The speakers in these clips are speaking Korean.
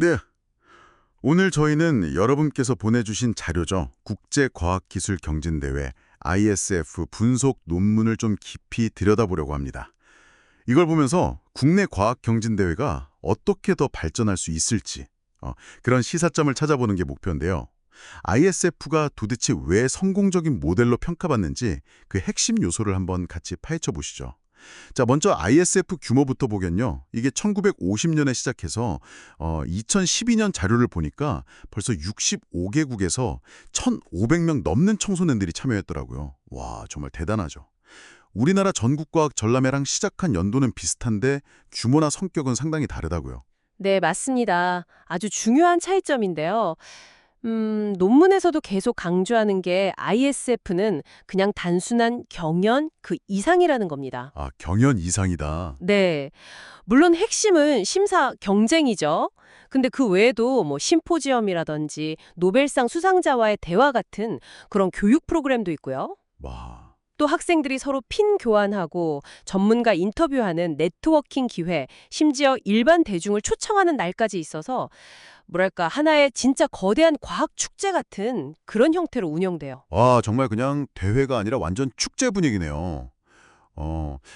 네, 오늘 저희는 여러분께서 보내주신 자료죠. 국제과학기술경진대회 ISF 분석 논문을 좀 깊이 들여다보려고 합니다. 이걸 보면서 국내 과학경진대회가 어떻게 더 발전할 수 있을지 그런 시사점을 찾아보는 게 목표인데요. ISF가 도대체 왜 성공적인 모델로 평가받는지 그 핵심 요소를 한번 같이 파헤쳐 보시죠. 자, 먼저 ISF 규모부터 보면요. 이게 1950년에 시작해서 2012년 자료를 보니까 벌써 65개국에서 1,500명 넘는 청소년들이 참여했더라고요. 와, 정말 대단하죠. 우리나라 전국과학 전람회랑 시작한 연도는 비슷한데 규모나 성격은 상당히 다르다고요. 네, 맞습니다. 아주 중요한 차이점인데요. 논문에서도 계속 강조하는 게 ISF는 그냥 단순한 경연 그 이상이라는 겁니다. 아, 경연 이상이다. 네. 물론 핵심은 심사 경쟁이죠. 근데 그 외에도 뭐 심포지엄이라든지 노벨상 수상자와의 대화 같은 그런 교육 프로그램도 있고요. 와, 또 학생들이 서로 핀 교환하고 전문가 인터뷰하는 네트워킹 기회, 심지어 일반 대중을 초청하는 날까지 있어서 뭐랄까 하나의 진짜 거대한 과학 축제 같은 그런 형태로 운영돼요. 정말 그냥 대회가 아니라 완전 축제 분위기네요.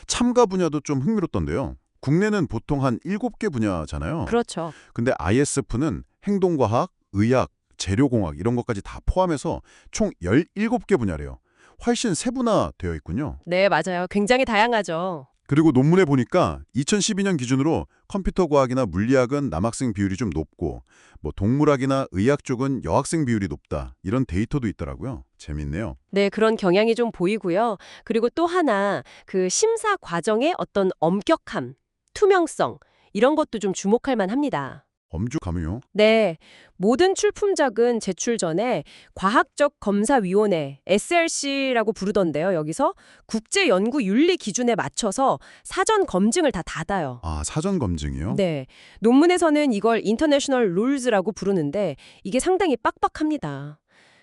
참가 분야도 좀 흥미롭던데요. 국내는 보통 한 7개 분야잖아요. 그렇죠. 근데 ISF는 행동과학, 의학, 재료공학 이런 것까지 다 포함해서 총 17개 분야래요. 훨씬 세분화되어 있군요. 네, 맞아요. 굉장히 다양하죠. 그리고 논문에 보니까 2012년 기준으로 컴퓨터 과학이나 물리학은 남학생 비율이 좀 높고 뭐 동물학이나 의학 쪽은 여학생 비율이 높다. 이런 데이터도 있더라고요. 재밌네요. 네, 그런 경향이 좀 보이고요. 그리고 또 하나, 그 심사 과정의 어떤 엄격함, 투명성, 이런 것도 좀 주목할 만합니다. 엄죽하면요. 네, 모든 출품작은 제출 전에 과학적 검사위원회, SRC라고 부르던데요. 여기서 국제연구윤리 기준에 맞춰서 사전 검증을 다 받아요. 아, 사전 검증이요? 네, 논문에서는 이걸 인터내셔널 룰즈라고 부르는데 이게 상당히 빡빡합니다.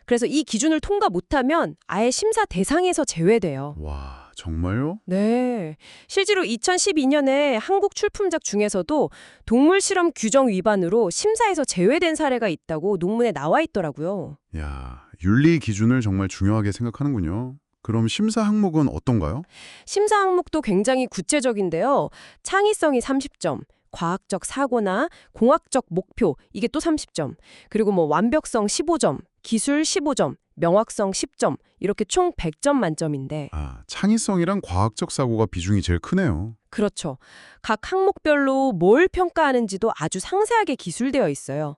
그래서 이 기준을 통과 못하면 아예 심사 대상에서 제외돼요. 와, 정말요? 네. 실제로 2012년에 한국 출품작 중에서도 동물 실험 규정 위반으로 심사에서 제외된 사례가 있다고 논문에 나와 있더라고요. 야, 윤리 기준을 정말 중요하게 생각하는군요. 그럼 심사 항목은 어떤가요? 심사 항목도 굉장히 구체적인데요. 창의성이 30점, 과학적 사고나 공학적 목표 이게 또 30점, 그리고 뭐 완벽성 15점, 기술 15점, 명확성 10점 이렇게 총 100점 만점인데 아, 창의성이랑 과학적 사고가 비중이 제일 크네요. 그렇죠. 각 항목별로 뭘 평가하는지도 아주 상세하게 기술되어 있어요.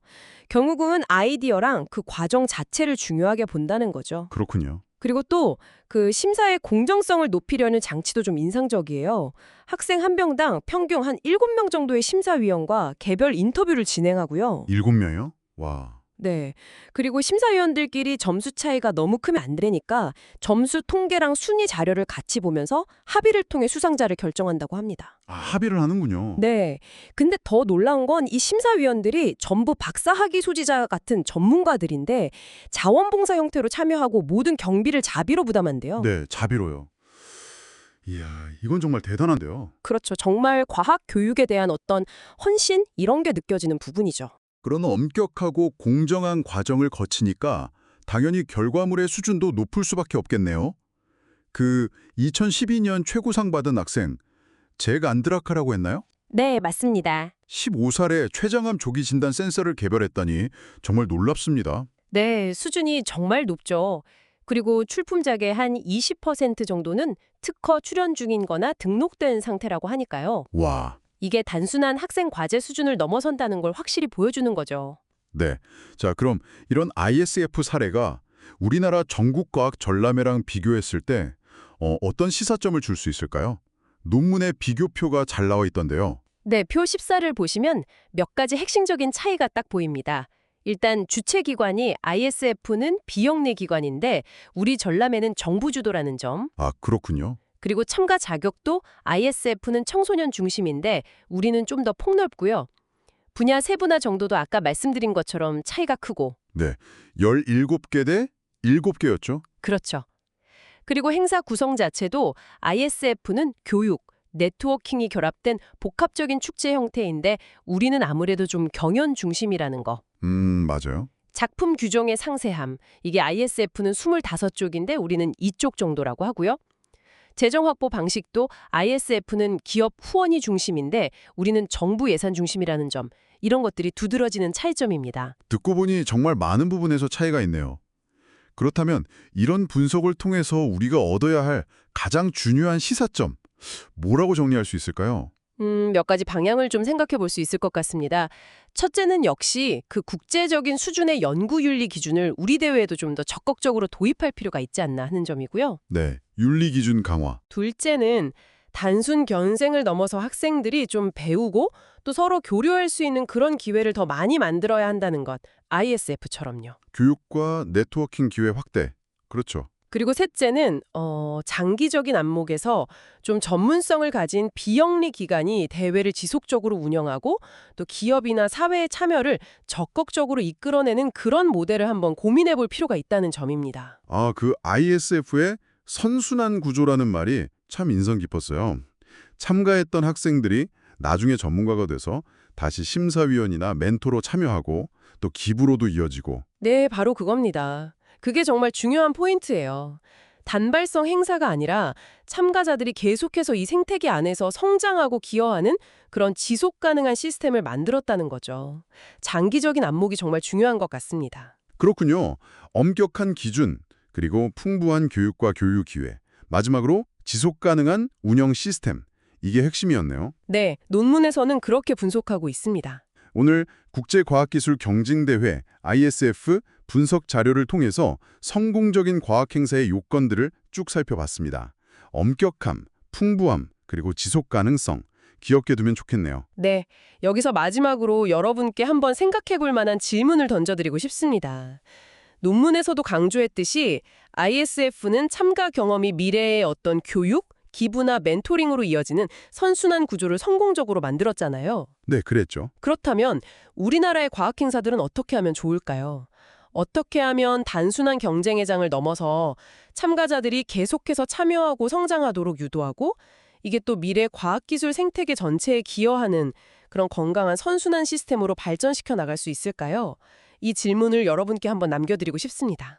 결국은 아이디어랑 그 과정 자체를 중요하게 본다는 거죠. 그렇군요. 그리고 또 그 심사의 공정성을 높이려는 장치도 좀 인상적이에요. 학생 한 명당 평균 한 7명 정도의 심사위원과 개별 인터뷰를 진행하고요. 7명이요? 와. 네. 그리고 심사위원들끼리 점수 차이가 너무 크면 안 되니까 점수 통계랑 순위 자료를 같이 보면서 합의를 통해 수상자를 결정한다고 합니다. 아, 합의를 하는군요. 네. 근데 더 놀라운 건 이 심사위원들이 전부 박사학위 소지자 같은 전문가들인데 자원봉사 형태로 참여하고 모든 경비를 자비로 부담한대요. 네, 자비로요. 이야, 이건 정말 대단한데요. 그렇죠. 정말 과학 교육에 대한 어떤 헌신 이런 게 느껴지는 부분이죠. 그런 엄격하고 공정한 과정을 거치니까 당연히 결과물의 수준도 높을 수밖에 없겠네요. 그 2012년 최고상 받은 학생, 잭 안드라카라고 했나요? 네, 맞습니다. 15살에 췌장암 조기 진단 센서를 개발했다니 정말 놀랍습니다. 네, 수준이 정말 높죠. 그리고 출품작의 한 20% 정도는 특허 출연 중인 거나 등록된 상태라고 하니까요. 와, 이게 단순한 학생 과제 수준을 넘어선다는 걸 확실히 보여주는 거죠. 네. 자, 그럼 이런 ISF 사례가 우리나라 전국과학 전람회랑 비교했을 때 어떤 시사점을 줄 수 있을까요? 논문에 비교표가 잘 나와 있던데요. 네, 표 14를 보시면 몇 가지 핵심적인 차이가 딱 보입니다. 일단 주최 기관이 ISF는 비영리 기관인데 우리 전람회는 정부 주도라는 점. 아, 그렇군요. 그리고 참가 자격도 ISF는 청소년 중심인데 우리는 좀 더 폭넓고요. 분야 세분화 정도도 아까 말씀드린 것처럼 차이가 크고. 네. 17개 대 7개였죠? 그렇죠. 그리고 행사 구성 자체도 ISF는 교육, 네트워킹이 결합된 복합적인 축제 형태인데 우리는 아무래도 좀 경연 중심이라는 거. 맞아요. 작품 규정의 상세함. 이게 ISF는 25쪽인데 우리는 2쪽 정도라고 하고요. 재정 확보 방식도 ISF는 기업 후원이 중심인데 우리는 정부 예산 중심이라는 점. 이런 것들이 두드러지는 차이점입니다. 듣고 보니 정말 많은 부분에서 차이가 있네요. 그렇다면 이런 분석을 통해서 우리가 얻어야 할 가장 중요한 시사점, 뭐라고 정리할 수 있을까요? 몇 가지 방향을 좀 생각해 볼 수 있을 것 같습니다. 첫째는 역시 그 국제적인 수준의 연구윤리 기준을 우리 대회에도 좀 더 적극적으로 도입할 필요가 있지 않나 하는 점이고요. 네, 윤리 기준 강화. 둘째는 단순 견생을 넘어서 학생들이 좀 배우고 또 서로 교류할 수 있는 그런 기회를 더 많이 만들어야 한다는 것. ISF처럼요. 교육과 네트워킹 기회 확대. 그렇죠. 그리고 셋째는 장기적인 안목에서 좀 전문성을 가진 비영리 기관이 대회를 지속적으로 운영하고 또 기업이나 사회의 참여를 적극적으로 이끌어내는 그런 모델을 한번 고민해 볼 필요가 있다는 점입니다. 아, 그 ISF의 선순환 구조라는 말이 참 인상 깊었어요. 참가했던 학생들이 나중에 전문가가 돼서 다시 심사위원이나 멘토로 참여하고 또 기부로도 이어지고. 네, 바로 그겁니다. 그게 정말 중요한 포인트예요. 단발성 행사가 아니라 참가자들이 계속해서 이 생태계 안에서 성장하고 기여하는 그런 지속 가능한 시스템을 만들었다는 거죠. 장기적인 안목이 정말 중요한 것 같습니다. 그렇군요. 엄격한 기준, 그리고 풍부한 교육과 교육 기회, 마지막으로 지속 가능한 운영 시스템. 이게 핵심이었네요. 네, 논문에서는 그렇게 분석하고 있습니다. 오늘 국제과학기술 경진대회 ISF 분석 자료를 통해서 성공적인 과학 행사의 요건들을 쭉 살펴봤습니다. 엄격함, 풍부함, 그리고 지속 가능성, 기억해 두면 좋겠네요. 네, 여기서 마지막으로 여러분께 한번 생각해 볼 만한 질문을 던져드리고 싶습니다. 논문에서도 강조했듯이 ISF는 참가 경험이 미래의 어떤 교육, 기부나 멘토링으로 이어지는 선순환 구조를 성공적으로 만들었잖아요. 네, 그랬죠. 그렇다면 우리나라의 과학 행사들은 어떻게 하면 좋을까요? 어떻게 하면 단순한 경쟁의 장을 넘어서 참가자들이 계속해서 참여하고 성장하도록 유도하고 이게 또 미래 과학기술 생태계 전체에 기여하는 그런 건강한 선순환 시스템으로 발전시켜 나갈 수 있을까요? 이 질문을 여러분께 한번 남겨드리고 싶습니다.